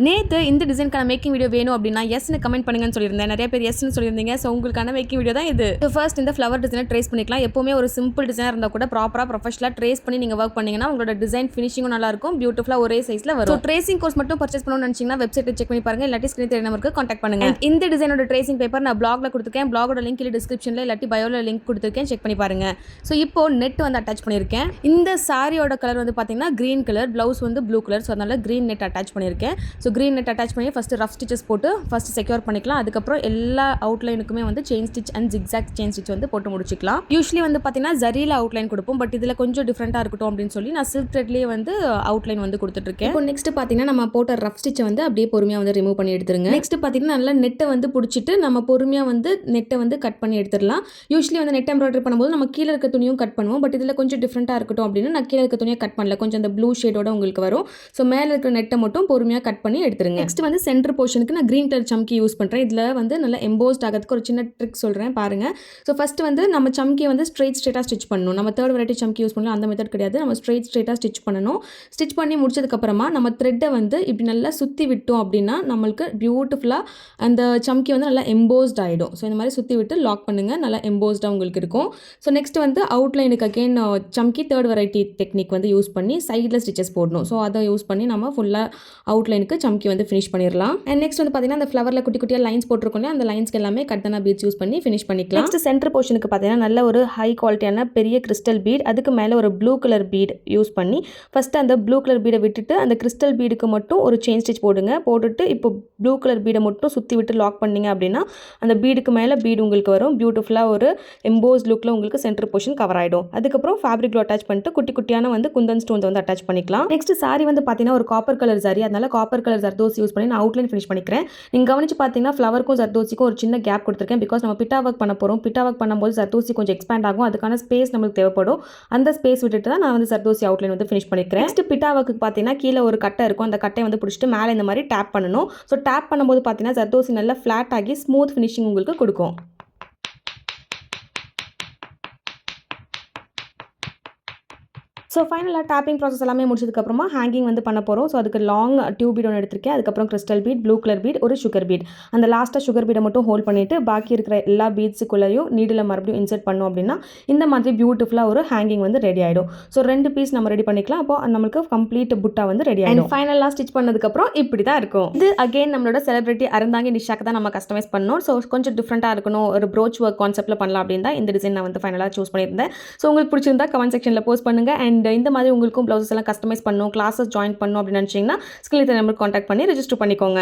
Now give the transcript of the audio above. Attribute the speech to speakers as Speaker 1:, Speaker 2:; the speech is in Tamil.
Speaker 1: நேற்று இந்த டிசைனுக்கான மேக்கிங் வீடியோ வேணும் அப்படின்னா எஸ்ன்னு கமெண்ட் பண்ணுங்கன்னு சொல்லியிருந்தேன். நிறைய பேர் எஸ்ன்னு சொல்லியிருந்தீங்க. ஸோ உங்களுக்கான மேக்கிங் வீடியோ தான் இது. ஸோ ஃபர்ஸ்ட் இந்த ஃப்ளவர் டிசைனை ட்ரேஸ் பண்ணிக்கலாம். எப்போவுமே ஒரு சிம்பிள் டிசைனாக இருந்தால் கூட ப்ராப்பராக ப்ரொஃபஷனலாக ட்ரேஸ் பண்ணி நீங்கள் ஒர்க் பண்ணிங்கன்னா உங்களோட டிசைன் ஃபினிஷிங்கும் நல்லாயிருக்கும், பியூட்டிஃபுல்லாக ஒரே சைஸில் வரும். ஸோ ட்ரேசிங் கோர்ஸ் மட்டும் பர்ச்சேஸ் பண்ணணும்னு நினச்சிங்கன்னா வெப்சைட்டில் செக் பண்ணி பாருங்கள், இல்லாட்டி ஸ்க்ரீன் தெரிய நம்பருக்கு கான்டாக்ட் பண்ணுங்க. இந்த டிசைனோட ட்ரேசிங் பேப்பர் நான் பிளாக்ல கொடுத்துருக்கேன். பிளாகோட லிங்க் இல்லை டிஸ்கிரிப்ஷனில் இல்லாட்டி பயோல லிங்க் கொடுத்துருக்கேன், செக் பண்ணி பாருங்க. ஸோ இப்போ நெட் வந்து அட்டாச் பண்ணியிருக்கேன். இந்த சாரியோட கலர் வந்து பார்த்தீங்கன்னா க்ரீன் கலர், ப்ளவுஸ் வந்து ப்ளூ கலர். ஸோ அதனால க்ரீன் நெட் அட்டாச் பண்ணியிருக்கேன். ஸோ க்ரீன் நெட் அட்டாச் பண்ணி ஃபஸ்ட்டு ரஃப் ஸ்டிச்சஸ் போட்டு ஃபஸ்ட்டு செக்யூர் பண்ணிக்கலாம். அதுக்கப்புறம் எல்லா அவுட்லைனுக்குமே வந்து chain stitch and zigzag chain stitch வந்து போட்டு முடிச்சிக்கலாம். யூஸ்வலி வந்து பார்த்தீங்கன்னா ஜரியில் அவுட்லைன் கொடுப்போம், பட் இதில் கொஞ்சம் டிஃப்ரெண்ட்டாக இருக்கட்டும் அப்படின்னு சொல்லி நான் சில்க் த்ரெட்லேயே வந்து அவுட்லைன் வந்து கொடுத்துட்ருக்கேன். இப்போ நெக்ஸ்ட் பார்த்தீங்கன்னா நம்ம போட்ட ரஃப் ஸ்டிச்சை வந்து அப்படியே பொறுமையாக வந்து ரிமூவ் பண்ணி எடுத்துருங்க. நெக்ஸ்ட் பார்த்தீங்கன்னா நல்லா நெட்டை வந்து பிடிச்சிட்டு நம்ம பொறுமையாக வந்து நெட்டை வந்து கட் பண்ணி எடுத்துடலாம். யூஸ்வலி வந்து நெட் எம்ப்ராய்டரி பண்ணும்போது நம்ம கீழே இருக்க துணியும் கட் பண்ணுவோம், பட் இதில் கொஞ்சம் டிஃப்ரெண்ட்டாக இருக்கட்டும் அப்படின்னு நான் கீழே இருக்க துணியை கட் பண்ணல, கொஞ்சம் அந்த ப்ளூ ஷேடோட உங்களுக்கு வரும். ஸோ மேலே இருக்கிற நெட்டை மட்டும் பொறுமையாக கட் பண்ணி எடுத்துருங்க. நெக்ஸ்ட் வந்து சென்டர் போர்ஷனுக்கு நான் க்ரீன் கலர் சம்கி யூஸ் பண்ணுறேன். இதில் வந்து நல்லா எம்போஸ்ட் ஆகிறதுக்கு ஒரு சின்ன ட்ரிக் சொல்கிறேன் பாருங்கள். ஸோ ஃபஸ்ட்டு வந்து நம்ம சம்கியை வந்து ஸ்ட்ரெயிட்டாக ஸ்டிச் பண்ணணும். நம்ம தேர்ட் வெரைட்டி சம்கி யூஸ் பண்ணலாம், அந்த மெத்தட் கிடையாது. நம்ம ஸ்ட்ரெயிட்டாக ஸ்டிச் பண்ணணும். ஸ்டிச் பண்ணி முடிச்சதுக்கப்புறமா நம்ம த்ரெட்டை வந்து இப்படி நல்லா சுற்றி விட்டோம் அப்படின்னா நம்மளுக்கு பியூட்டிஃபுல்லாக அந்த சம்கி வந்து நல்லா எம்போஸ்ட் ஆகிடும். ஸோ இந்த மாதிரி சுற்றி விட்டு லாக் பண்ணுங்கள், நல்லா எம்போஸ்டாக உங்களுக்கு இருக்கும். ஸோ நெக்ஸ்ட் வந்து அவுட்லைனுக்கு அகெயின் சம்கி தேர்ட் வெரைட்டி டெக்னிக் வந்து யூஸ் பண்ணி சைடில் ஸ்டிச்சஸ் போடணும். ஸோ அதை யூஸ் பண்ணி நம்ம ஃபுல்லாக அவுட்லைனுக்கு சம்கி வந்து ஃபினிஷ் பண்ணிடலாம். அண்ட் நெக்ஸ்ட் வந்து பார்த்தீங்கன்னா அந்த ஃப்ளவரில் குட்டி குட்டியாக லைன்ஸ் போட்டிருக்கோம், அந்த லைன்ஸ்க்கு எல்லாமே கட்டனா பீட்ஸ் யூஸ் பண்ணி ஃபினிஷ் பண்ணிக்கலாம். நெக்ஸ்ட் சென்டர் போர்ஷனுக்கு பார்த்தீங்கன்னா நல்ல ஒரு ஹை குவாலிட்டியான பெரிய கிறிஸ்டல் பீட், அதுக்கு மேலே ஒரு ப்ளூ கலர் பீட் யூஸ் பண்ணி ஃபஸ்ட்டு அந்த ப்ளூ கலர் பீடை விட்டுட்டு அந்த கிறிஸ்டல் பீடுக்கு மட்டும் ஒரு செயின் ஸ்டிச் போடுங்க. போட்டுட்டு இப்போ ப்ளூ கலர் பீடை மட்டும் சுற்றி விட்டு லாக் பண்ணிங்க அப்படின்னா அந்த பீடுக்கு மேலே பீடு உங்களுக்கு வரும். பியூட்டிஃபுல்லாக ஒரு எம்போஸ் லுக்கில் உங்களுக்கு சென்டர் போர்ஷன் கவர் ஆகிடும். அதுக்கப்புறம் ஃபேப்ரிக் க்ளூ அட்டாச் பண்ணிட்டு குட்டி குட்டியான வந்து குந்தன் ஸ்டோன்ஸ் வந்து அட்டாச் பண்ணிக்கலாம். நெக்ஸ்ட் சாரி வந்து பார்த்தீங்கன்னா ஒரு காப்பர் கலர் சாரி, அதனால காப்பர் கலர் ஜர்தோசி யூஸ் பண்ணி நான் அவுட்லைன் ஃபினிஷ் பண்ணிக்கிறேன். நீங்கள் கவனிச்சு பார்த்தீங்கன்னா ஃப்ளவருக்கும் ஜர்தோசிக்கும் ஒரு சின்ன கேப் கொடுத்துருக்கேன். பிகாஸ் நம்ம பிட்டா ஒர்க் பண்ண போகிறோம். பிட்டா ஒர்க் பண்ணும்போது ஜர்தோசி கொஞ்சம் எக்ஸ்பேண்ட் ஆகும், அதுக்கான ஸ்பேஸ் நம்மளுக்கு தேவைப்படும். அந்த ஸ்பேஸ் விட்டுட்டு தான் நான் வந்து ஜர்தோசி அவுட்லைன் வந்து ஃபினிஷ் பண்ணிக்கிறேன். நெக்ஸ்ட் பிட்டா ஒர்க்கு பார்த்தீங்கன்னா கீழே ஒரு கட்டை இருக்கும், அந்த கட்டையை வந்து பிடிச்சிட்டு மேலே இந்த மாதிரி டேப் பண்ணணும். ஸோ டேப் பண்ணும்போது பார்த்தீங்கன்னா ஜர்தோசி நல்லா ஃப்ளாட் ஆகி ஸ்மூத் ஃபினிஷிங் உங்களுக்கு கொடுக்கும். ஸோ ஃபைனலாக டேப்பிங் ப்ராசஸ் எல்லாமே முடிச்சதுக்கப்புறமா ஹேங்கிங் வந்து பண்ண போகிறோம். ஸோ அதுக்கு லாங் டியூப் பீட் ஒன்று எடுத்திருக்கேன். அதுக்கப்புறம் crystal bead, blue colour bead, ஒரு சுகர் பீட். அந்த லாஸ்ட்டாக சுகர் பீடை மட்டும் ஹோல்ட் பண்ணிவிட்டு பாக்கி இருக்கிற எல்லா பீட்ஸுக்குள்ளேயும் நீடில் மறுபடியும் இன்சர்ட் பண்ணோம் அப்படின்னா இந்த மாதிரி பியூட்டிஃபுல்லாக ஒரு ஹேங்கிங் வந்து ரெடி ஆகிடும். ஸோ 2 பீஸ் நம்ம ரெடி பண்ணிக்கலாம். அப்போ நம்மளுக்கு கம்ப்ளீட் புட்டா வந்து ரெடி ஆகிடும். ஃபைனலாக ஸ்டிச் பண்ணதுக்கப்புறம் இப்படி தான் இருக்கும். இது அகெயின் நம்மளோட செலிபிரிட்டி அறந்தாங்கி நிஷாக்கு தான் நம்ம கஸ்டமைஸ் பண்ணணும். ஸோ கொஞ்சம் டிஃப்ரெண்ட்டாக இருக்கணும், ஒரு ப்ரோச் ஒர்க் கான்செப்ட்டில் பண்ணலாம் அப்படின்னு தான் இந்த டிசைன் நான் வந்து ஃபைனலாக சூஸ் பண்ணியிருந்தேன். ஸோ உங்களுக்கு பிடிச்சிருந்தா கமெண்ட் செக்ஷனில் போஸ்ட் பண்ணுங்கள். அண்ட் இந்த மாதிரி உங்களுக்கும் ப்ளவுசஸ் எல்லாம் கஸ்டமைஸ் பண்ணணும், கிளாஸஸ் ஜாயின் பண்ணணும் அப்படின்னு நினச்சிங்கன்னா ஸ்கிரீன்ல நம்பருக்கு கான்டாக்ட் பண்ணி ரெஜிஸ்டர் பண்ணிக்கோங்க.